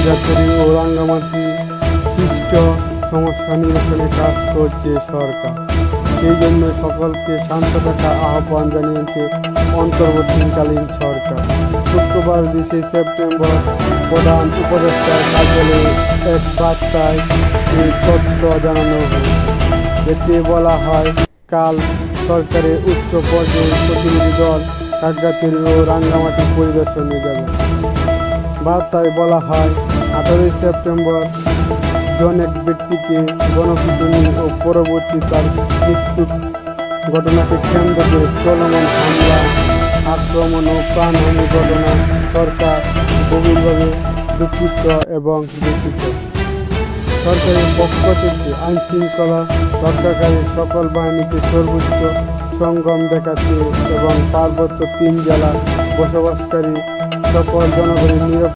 খাগড়াছড়ি ও রাঙ্গামাটি সৃষ্ট সমস্যা নিরসনে কাজ করছে সরকার। সেই জন্য সকলকে শান্ত থাকার আহ্বান জানিয়েছে অন্তর্বর্তীকালীন সরকার। শুক্রবার 20 সেপ্টেম্বর প্রধান উপদেষ্টার কার্যালয়ে এক বার্তায় এই তথ্য জানানো হয়েছে। এতে বলা হয়, কাল সরকারের উচ্চ পর্যায়ের প্রতিনিধি দল খাগড়াছড়ি ও রাঙ্গামাটি পরিদর্শনে যাবে। বার্তায় বলা হয়, 18 সেপ্টেম্বর জনৈক ব্যক্তিকে গণপিটুনি ও পরবর্তী তার মৃত্যু ঘটনাকে কেন্দ্র করে চলমান হামলা, আক্রমণ ও প্রাণহানির ঘটনায় সরকার গভীরভাবে দুঃখিত এবং ব্যথিত। সরকারের পক্ষ থেকে আইনশৃঙ্খলা রক্ষাকারী সকল বাহিনীকে সর্বোচ্চ সংযম দেখাচ্ছে এবং পার্বত্য 3 জেলার বসবাসকারী সকল জনগণের নিরাপত্তা